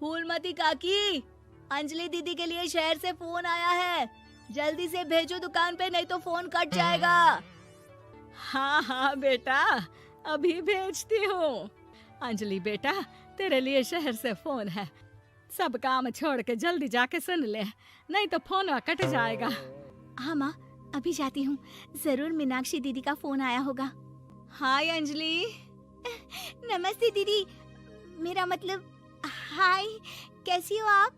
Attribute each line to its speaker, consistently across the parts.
Speaker 1: फूलमती काकी, अंजलि दीदी के लिए शहर से फोन आया है। जल्दी से भेजो दुकान पे, नहीं तो फोन कट जाएगा। हाँ हाँ बेटा, अभी भेजती हूँ। अंजलि बेटा, तेरे लिए शहर से फोन है। सब काम छोड़ के जल्दी जाके सुन ले, नहीं तो फोन कट जाएगा। हाँ माँ, अभी जाती हूँ। जरूर मीनाक्षी दीदी का फोन आया होगा। हाय अंजलि। नमस्ते दीदी, मेरा मतलब हाय, कैसी हो आप?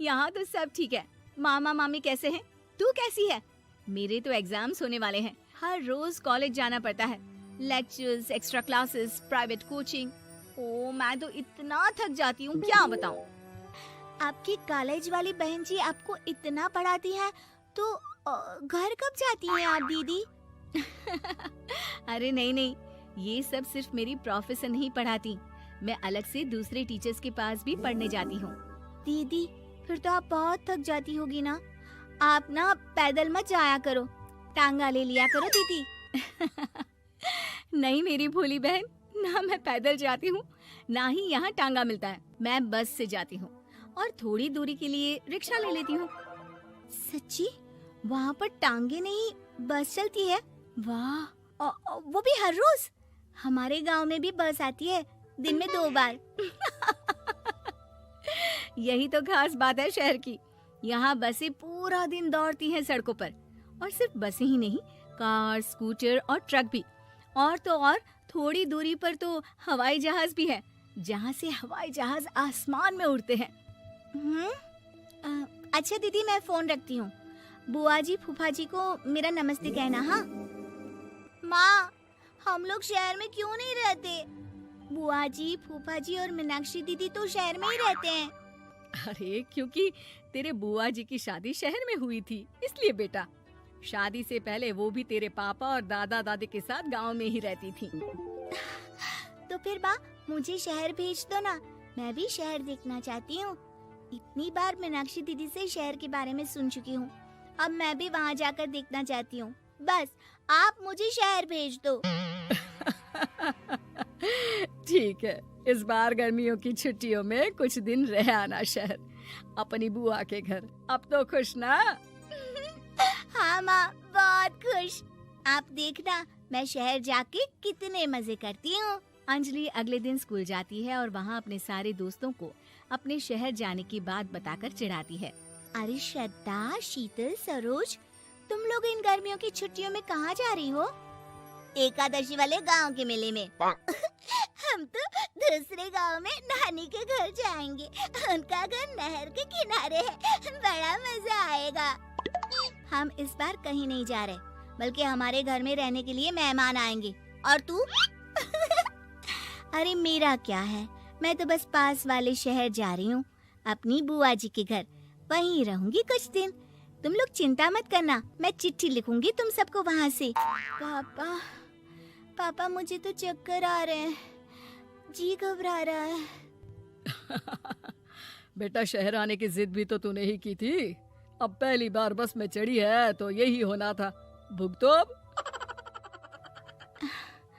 Speaker 1: यहाँ तो सब ठीक है। मामा मामी कैसे हैं? तू कैसी है? मेरे तो एग्जाम्स होने वाले हैं। हर रोज कॉलेज जाना पड़ता है। Lectures, extra classes, private coaching. ओ, मैं तो इतना थक जाती हूँ, क्या बताऊँ। आपकी कॉलेज वाली बहन जी आपको इतना पढ़ाती हैं, तो घर कब जाती हैं आप दीदी? अरे नहीं नहीं, ये सब सिर्फ मेरी प्रोफेसर नहीं पढ़ाती। मैं अलग से दूसरे टीचर्स के पास भी पढ़ने जाती हूँ। दीदी, फिर तो आप बहुत थक जाती होगी ना। आप ना पैदल मत जाया करो, टांगा ले लिया करो दीदी। नहीं मेरी भोली बहन, ना मैं पैदल जाती हूँ, ना ही यहाँ टांगा मिलता है। मैं बस से जाती हूँ और थोड़ी दूरी के लिए रिक्शा ले लेती हूँ। सच्ची? वहाँ पर टांगे नहीं, बस चलती है? वाह, वो भी हर रोज? हमारे गांव में भी बस आती है, दिन में 2 बार। यही तो खास बात है शहर की। यहाँ बसें पूरा दिन दौड़ती हैं सड़कों पर। और सिर्फ बसें ही नहीं, कार, स्कूटर और ट्रक भी। और तो और थोड़ी दूरी पर तो हवाई जहाज भी है, जहाँ से हवाई जहाज आसमान में उड़ते हैं। अच्छा दीदी, मैं फोन रखती हूँ। बुआ जी, फूफा जी को मेरा नमस्ते कहना। हाँ माँ, हम लोग शहर में क्यों नहीं रहते? बुआ जी, फूफा जी और मीनाक्षी दीदी तो शहर में ही रहते हैं। अरे क्योंकि तेरे बुआ जी की शादी शहर में हुई थी, इसलिए बेटा। शादी से पहले वो भी तेरे पापा और दादा दादी के साथ गांव में ही रहती थी। तो फिर बा, मुझे शहर भेज दो ना, मैं भी शहर देखना चाहती हूँ। इतनी बार मीनाक्षी दीदी से शहर के बारे में सुन चुकी हूँ, अब मैं भी वहाँ जाकर देखना चाहती हूँ। बस आप मुझे शहर भेज दो। ठीक है, इस बार गर्मियों की छुट्टियों में कुछ दिन रह आना शहर, अपनी बुआ के घर। अब तो खुश ना? हाँ माँ, बहुत खुश। आप देखना, मैं शहर जाके कितने मजे करती हूँ। अंजलि अगले दिन स्कूल जाती है और वहाँ अपने सारे दोस्तों को अपने शहर जाने की बात बताकर चिढ़ाती है। अरे श्रद्धा, शीतल, सरोज, तुम लोग इन गर्मियों की छुट्टियों में कहाँ जा रही हो? एकादशी वाले गांव के मेले में। हम तो दूसरे गांव में नानी के घर जाएंगे, उनका घर नहर के किनारे है, बड़ा मजा आएगा। हम इस बार कहीं नहीं जा रहे, बल्कि हमारे घर में रहने के लिए मेहमान आएंगे। और तू? अरे मेरा क्या है, मैं तो बस पास वाले शहर जा रही हूँ, अपनी बुआ जी के घर। वहीं रहूंगी कुछ दिन। तुम लोग चिंता मत करना, मैं चिट्ठी लिखूंगी तुम सबको वहाँ से। पापा, मुझे तो चक्कर आ रहे हैं, जी घबरा रहा है। बेटा, शहर आने की जिद भी तो तूने ही की थी। अब पहली बार बस में चढ़ी है तो यही होना था, भुगतो अब।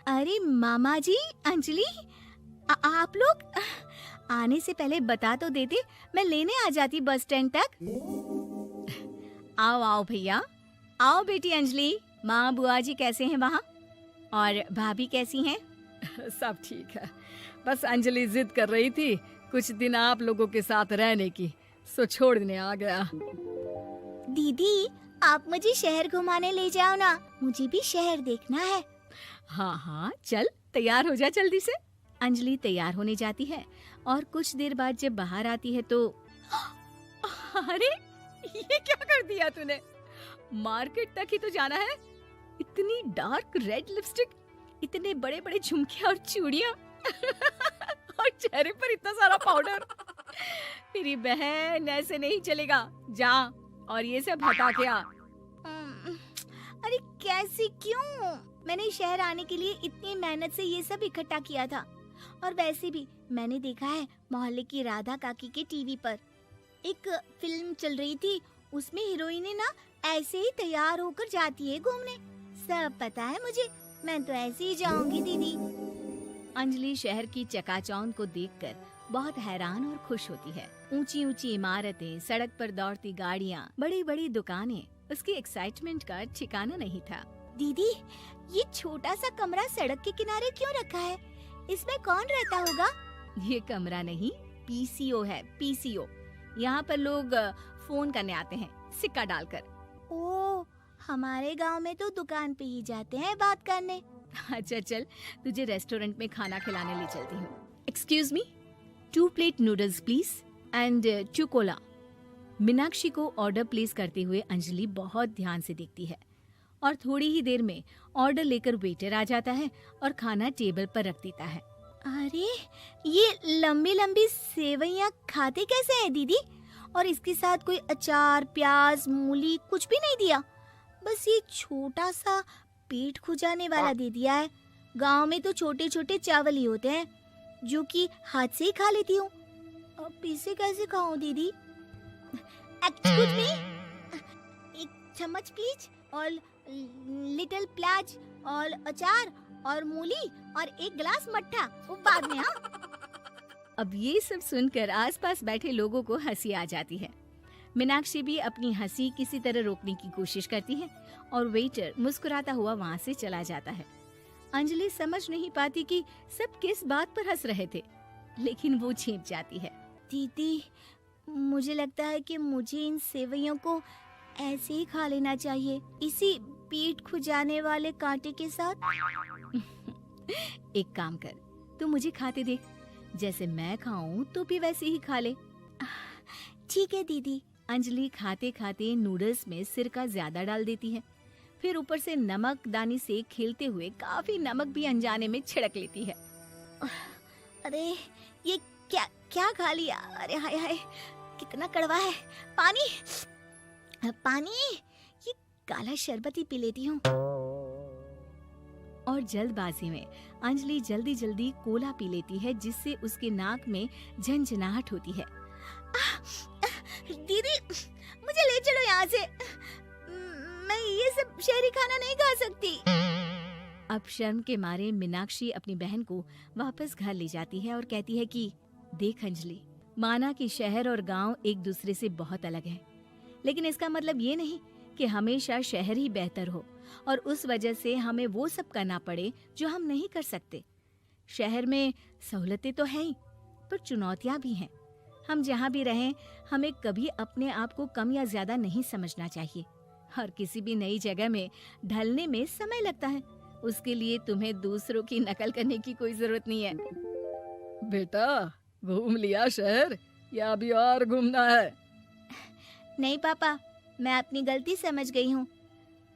Speaker 1: अरे मामा जी, अंजलि, आप लोग आने से पहले बता तो देते, मैं लेने आ जाती बस स्टैंड तक। आओ आओ भैया, आओ बेटी अंजलि। माँ बुआ जी कैसे हैं वहाँ? और भाभी कैसी हैं? सब ठीक है, बस अंजलि जिद कर रही थी कुछ दिन आप लोगों के साथ रहने की, सो छोड़ने आ गया। दीदी, आप मुझे शहर घुमाने ले जाओ ना, मुझे भी शहर देखना है। हाँ हाँ, चल तैयार हो जा जल्दी से। अंजलि तैयार होने जाती है और कुछ देर बाद जब बाहर आती है तो अरे ये क्या कर दिया तूने? मार्केट तक ही तो जाना है। इतनी डार्क रेड लिपस्टिक, इतने बड़े बड़े झुमके और चूड़ियां और चेहरे पर इतना सारा पाउडर। मेरी बहन, ऐसे नहीं चलेगा, जा और ये सब हटा के आ। अरे कैसे, क्यों? मैंने शहर आने के लिए इतनी मेहनत से ये सब इकट्ठा किया था। और वैसे भी मैंने देखा है मोहल्ले की राधा काकी के टीवी पर एक फिल्म चल रही थी, उसमें हीरोइन ना ऐसे ही तैयार होकर जाती है घूमने। सब पता है मुझे, मैं तो ऐसे ही जाऊंगी दीदी। अंजलि शहर की चकाचौंध को देखकर बहुत हैरान और खुश होती है। ऊंची ऊंची इमारतें, सड़क पर दौड़ती गाड़ियाँ, बड़ी बड़ी दुकानें, उसकी एक्साइटमेंट का ठिकाना नहीं था। दीदी, ये छोटा सा कमरा सड़क के किनारे क्यों रखा है? इसमें कौन रहता होगा? ये कमरा नहीं, पीसीओ है, पीसीओ। यहाँ पर लोग फोन करने आते हैं, सिक्का डालकर। ओ, हमारे गांव में तो दुकान पे ही जाते हैं बात करने। अच्छा चल, तुझे रेस्टोरेंट में खाना खिलाने ले चलती हूँ। Excuse me, 2 plate noodles please and 2 Cola. Meenakshi को ऑर्डर प्लेस करते हुए अंजलि बहुत ध्यान से देखती है और थोड़ी ही देर में ऑर्डर लेकर वेटर आ जाता है और खाना टेबल पर रख देता है। अरे, ये लंबी लंबी सेवइयाँ खाते कैसे हैं दीदी? और इसके साथ कोई अचार, प्याज, मूली कुछ भी नहीं दिया, बस ये छोटा सा पेट खुजाने वाला दे दिया है। गांव में तो छोटे छोटे चावल ही होते हैं जो कि हाथ से ही खा लेती हूँ। अब इसे कैसे खाऊं दीदी? एक्सक्यूज मी, एक चम्मच प्लीज, और लिटिल प्याज और अचार और मूली और एक गिलास मट्ठा, वो बाद में। हाँ। अब ये सब सुनकर आसपास बैठे लोगों को हंसी आ जाती है। मीनाक्षी भी अपनी हंसी किसी तरह रोकने की कोशिश करती है और वेटर मुस्कुराता हुआ वहाँ से चला जाता है। अंजलि समझ नहीं पाती कि सब किस बात पर हंस रहे थे, लेकिन वो छिप जाती है। दीदी, मुझे लगता है कि मुझे इन सेवइयों को ऐसे ही खा लेना चाहिए, इसी पेट खुजाने वाले कांटे के साथ। एक काम कर, तू मुझे खाते देख, जैसे मैं खाऊं तो भी वैसे ही खा ले। ठीक है दीदी। अंजलि खाते खाते नूडल्स में सिरका ज्यादा डाल देती है, फिर ऊपर से नमक दानी से खेलते हुए काफी नमक भी अनजाने में छिड़क लेती है। अरे, ये क्या क्या खा लिया? अरे हाय हाय, कितना कड़वा है। पानी पानी, ये काला शरबत ही पी लेती हूँ। और जल्दबाजी में अंजलि जल्दी जल्दी कोला पी लेती है, जिससे उसके नाक में झंझनाहट होती है। दीदी, मुझे ले चलो यहाँ से, मैं ये सब शहरी खाना नहीं खा सकती। अब शर्म के मारे मीनाक्षी अपनी बहन को वापस घर ले जाती है और कहती है कि देख अंजलि, माना कि शहर और गांव एक दूसरे से बहुत अलग है, लेकिन इसका मतलब ये नहीं कि हमेशा शहर ही बेहतर हो और उस वजह से हमें वो सब करना पड़े जो हम नहीं कर सकते। शहर में सहूलतें तो हैं ही, पर चुनौतियां भी हैं। हम जहाँ भी रहें, हमें कभी अपने आप को कम या ज्यादा नहीं समझना चाहिए। और किसी भी नई जगह में ढलने में समय लगता है, उसके लिए तुम्हें दूसरों की नकल करने की कोई जरूरत नहीं है।
Speaker 2: बेटा, घूम लिया शहर या अभी और घूमना है?
Speaker 1: नहीं पापा, मैं अपनी गलती समझ गई हूँ,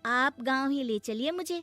Speaker 1: आप गांव ही ले चलिए मुझे।